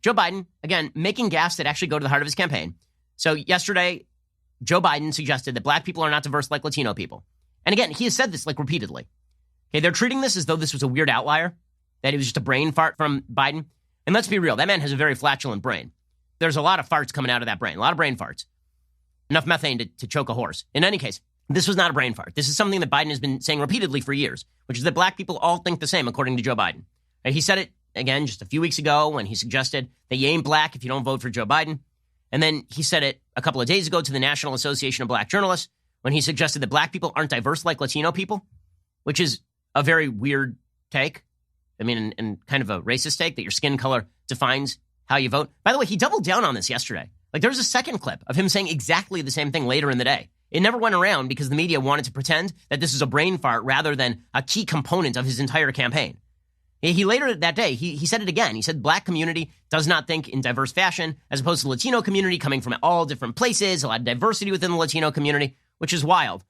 Joe Biden, again, making gaffes that actually go to the heart of his campaign. So yesterday, Joe Biden suggested that black people are not diverse like Latino people. And again, he has said this like repeatedly. Okay, they're treating this as though this was a weird outlier, that it was just a brain fart from Biden. And let's be real, that man has a very flatulent brain. There's a lot of farts coming out of that brain, a lot of brain farts. Enough methane to choke a horse. In any case, this was not a brain fart. This is something that Biden has been saying repeatedly for years, which is that black people all think the same, according to Joe Biden. And he said it, again, just a few weeks ago when he suggested that you ain't black if you don't vote for Joe Biden. And then he said it a couple of days ago to the National Association of Black Journalists when he suggested that black people aren't diverse like Latino people, which is a very weird take. I mean, and kind of a racist take that your skin color defines how you vote. By the way, he doubled down on this yesterday. Like, there was a second clip of him saying exactly the same thing later in the day. It never went around because the media wanted to pretend that this is a brain fart rather than a key component of his entire campaign. He later that day, he said it again. He said black community does not think in diverse fashion, as opposed to the Latino community coming from all different places, a lot of diversity within the Latino community, which is wild.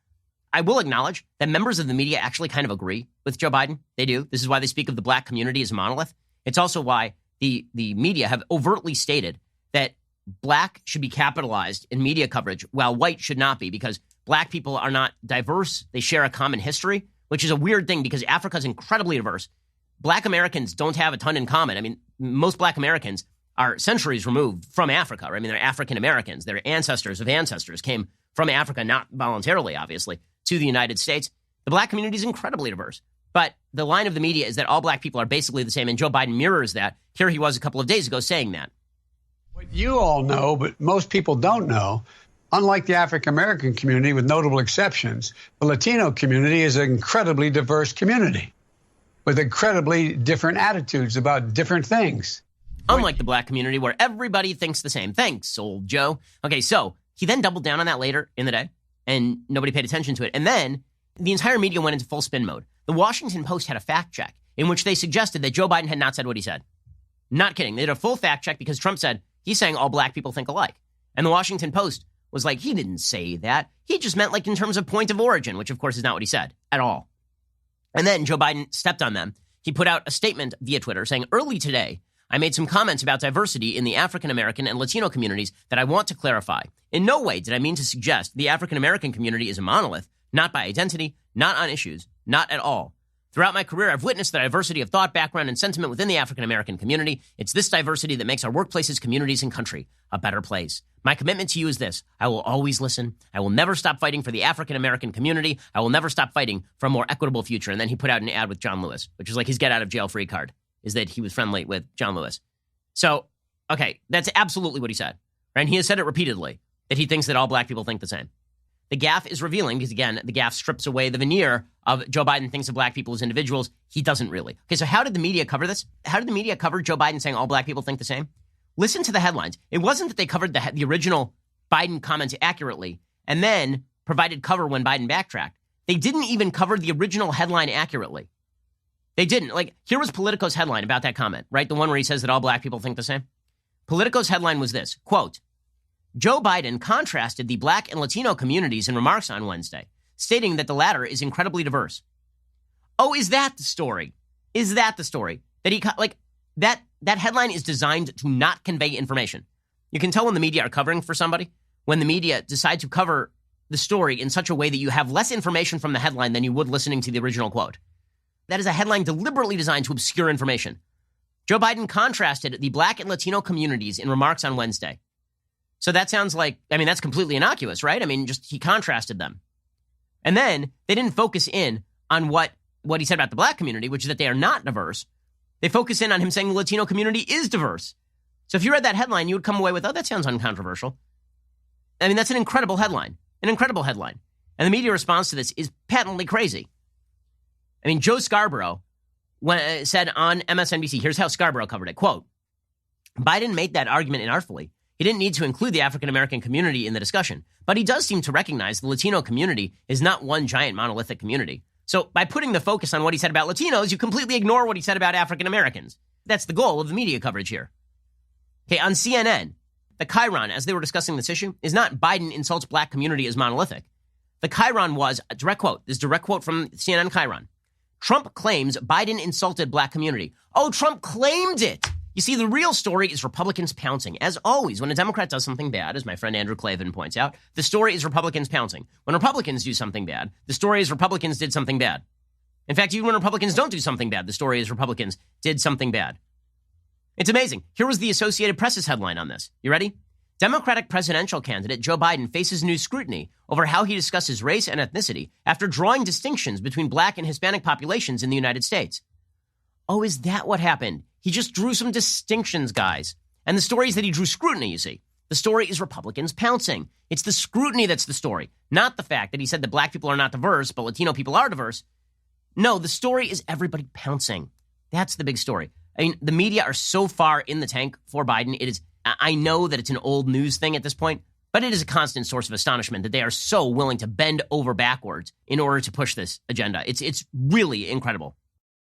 I will acknowledge that members of the media actually kind of agree with Joe Biden. They do. This is why they speak of the black community as a monolith. It's also why the media have overtly stated that black should be capitalized in media coverage, while white should not be, because black people are not diverse. They share a common history, which is a weird thing because Africa is incredibly diverse. Black Americans don't have a ton in common. I mean, most black Americans are centuries removed from Africa. Right? I mean, they're African Americans. Their ancestors of ancestors came from Africa, not voluntarily, obviously, to the United States. The black community is incredibly diverse. But the line of the media is that all black people are basically the same, and Joe Biden mirrors that. Here he was a couple of days ago saying that. What you all know, but most people don't know, unlike the African-American community, with notable exceptions, the Latino community is an incredibly diverse community with incredibly different attitudes about different things. Unlike the black community where everybody thinks the same. Thanks, old Joe. Okay, so he then doubled down on that later in the day, and nobody paid attention to it. And then the entire media went into full spin mode. The Washington Post had a fact check in which they suggested that Joe Biden had not said what he said. Not kidding. They did a full fact check because Trump said he's saying all black people think alike. And the Washington Post was like, he didn't say that. He just meant like in terms of point of origin, which of course is not what he said at all. And then Joe Biden stepped on them. He put out a statement via Twitter saying, early today, I made some comments about diversity in the African American and Latino communities that I want to clarify. In no way did I mean to suggest the African American community is a monolith, not by identity, not on issues, not at all. Throughout my career, I've witnessed the diversity of thought, background, and sentiment within the African American community. It's this diversity that makes our workplaces, communities, and country a better place. My commitment to you is this. I will always listen. I will never stop fighting for the African American community. I will never stop fighting for a more equitable future. And then he put out an ad with John Lewis, which is like his get out of jail free card, is that he was friendly with John Lewis. So, okay, that's absolutely what he said. Right? And he has said it repeatedly, that he thinks that all black people think the same. The gaffe is revealing because, again, the gaffe strips away the veneer of Joe Biden thinks of black people as individuals. He doesn't really. Okay, so how did the media cover this? How did the media cover Joe Biden saying all black people think the same? Listen to the headlines. It wasn't that they covered the original Biden comments accurately and then provided cover when Biden backtracked. They didn't even cover the original headline accurately. They didn't. Like, here was Politico's headline about that comment, right? The one where he says that all black people think the same. Politico's headline was this, quote, Joe Biden contrasted the black and Latino communities in remarks on Wednesday, stating that the latter is incredibly diverse. Oh, is that the story? Is that the story? That he, like, that headline is designed to not convey information. You can tell when the media are covering for somebody, when the media decide to cover the story in such a way that you have less information from the headline than you would listening to the original quote. That is a headline deliberately designed to obscure information. Joe Biden contrasted the black and Latino communities in remarks on Wednesday. So that sounds like, I mean, that's completely innocuous, right? I mean, just he contrasted them. And then they didn't focus in on what he said about the black community, which is that they are not diverse. They focus in on him saying the Latino community is diverse. So if you read that headline, you would come away with, oh, that sounds uncontroversial. I mean, that's an incredible headline. An incredible headline. And the media response to this is patently crazy. I mean, Joe Scarborough said on MSNBC, here's how Scarborough covered it, quote, Biden made that argument inartfully. He didn't need to include the African-American community in the discussion, but he does seem to recognize the Latino community is not one giant monolithic community. So by putting the focus on what he said about Latinos, you completely ignore what he said about African-Americans. That's the goal of the media coverage here. Okay, on CNN, the chyron, as they were discussing this issue, is not Biden insults black community as monolithic. The chyron was, a direct quote, this direct quote from CNN chyron. Trump claims Biden insulted black community. Oh, Trump claimed it. You see, the real story is Republicans pouncing. As always, when a Democrat does something bad, as my friend Andrew Clavin points out, the story is Republicans pouncing. When Republicans do something bad, the story is Republicans did something bad. In fact, even when Republicans don't do something bad, the story is Republicans did something bad. It's amazing. Here was the Associated Press's headline on this. You ready? Democratic presidential candidate Joe Biden faces new scrutiny over how he discusses race and ethnicity after drawing distinctions between black and Hispanic populations in the United States. Oh, is that what happened? He just drew some distinctions, guys. And the story is that he drew scrutiny, you see. The story is Republicans pouncing. It's the scrutiny that's the story, not the fact that he said that black people are not diverse, but Latino people are diverse. No, the story is everybody pouncing. That's the big story. I mean, the media are so far in the tank for Biden. It is, I know that it's an old news thing at this point, but it is a constant source of astonishment that they are so willing to bend over backwards in order to push this agenda. It's really incredible.